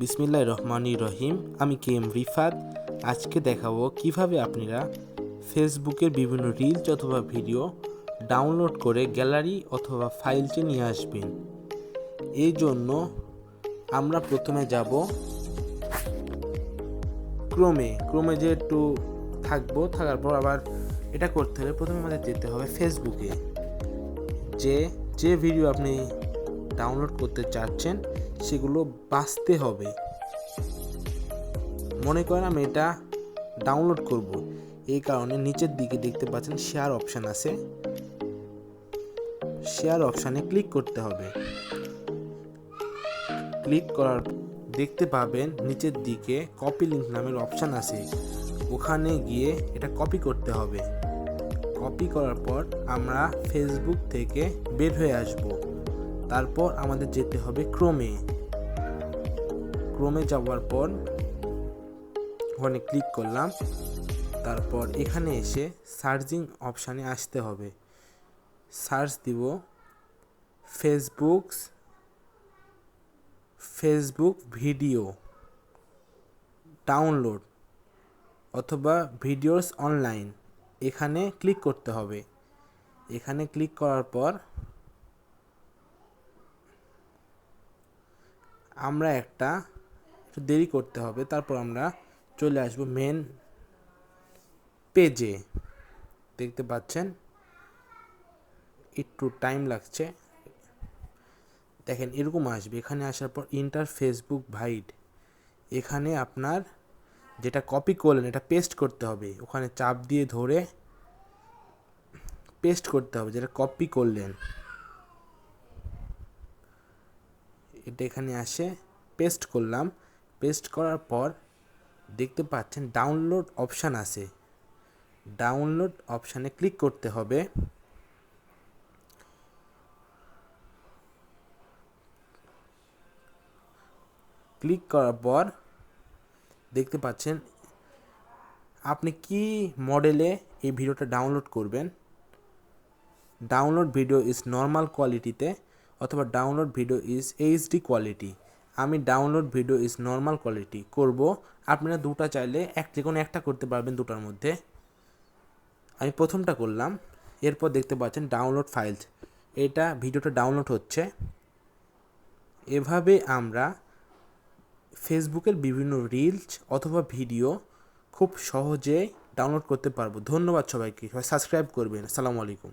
বিসমিল্লাহির রহমানির রহিম। আমি কে এম রিফাত। আজকে দেখাবো কিভাবে আপনারা ফেসবুকের বিভিন্ন রিলস অথবা ভিডিও ডাউনলোড করে গ্যালারি অথবা ফাইলসে নিয়ে আসবেন। এই জন্য আমরা প্রথমে যাব ক্রোমে যে একটু থাকার পর আবার এটা করতে হলে প্রথমে আমাদের যেতে হবে ফেসবুকে। যে ভিডিও আপনি ডাউনলোড করতে চাচ্ছেন সেগুলো বাছতে হবে। মনে করেন আমি এটা ডাউনলোড করব, এই কারণে নিচের দিকে দেখতে পাচ্ছেন শেয়ার অপশান আছে, শেয়ার অপশানে ক্লিক করতে হবে। ক্লিক করার দেখতে পাবেন নিচের দিকে কপি লিঙ্ক নামের অপশান আছে, ওখানে গিয়ে এটা কপি করতে হবে। কপি করার পর আমরা ফেসবুক থেকে বের হয়ে আসব। তারপর আমাদের যেতে হবে ক্রোমে যাওয়ার পর ওখানে ক্লিক করলাম। তারপর এখানে এসে সার্চিং অপশানে আসতে হবে। সার্চ দিব ফেসবুক ভিডিও ডাউনলোড অথবা ভিডিওস অনলাইন, এখানে ক্লিক করতে হবে। এখানে ক্লিক করার পর আমরা একটু দেরি করতে হবে। তারপর আমরা চলে আসব মেন পেজে। দেখতে পাচ্ছেন একটু টাইম লাগছে, দেখেন এরকম আসবে। এখানে আসার পর ইন্টার ফেসবুক ভাইড, এখানে আপনার যেটা কপি করলেন এটা পেস্ট করতে হবে। ওখানে চাপ দিয়ে ধরে পেস্ট করতে হবে যেটা কপি করলেন। এটা এখানে আসে পেস্ট করলাম। পেস্ট করার পর দেখতে পাচ্ছেন ডাউনলোড অপশান আছে, ডাউনলোড অপশানে ক্লিক করতে হবে। ক্লিক করার পর দেখতে পাচ্ছেন আপনি কি মডেলে এই ভিডিওটা ডাউনলোড করবেন। ডাউনলোড ভিডিও ইজ নর্মাল কোয়ালিটিতে অথবা download video is HD quality. আমি download video is normal quality করব। আপনারা দুটা চাইলে যে কোনো একটা করতে পারবেন দুটার মধ্যে। আমি প্রথমটা করলাম। এরপর দেখতে পাচ্ছেন ডাউনলোড ফাইলস, এটা ভিডিওটা ডাউনলোড হচ্ছে। এভাবে আমরা ফেসবুকের বিভিন্ন রিলস অথবা ভিডিও খুব সহজে ডাউনলোড করতে পারবো। ধন্যবাদ সবাইকে, সবাই সাবস্ক্রাইব করবেন। আসসালামু আলাইকুম।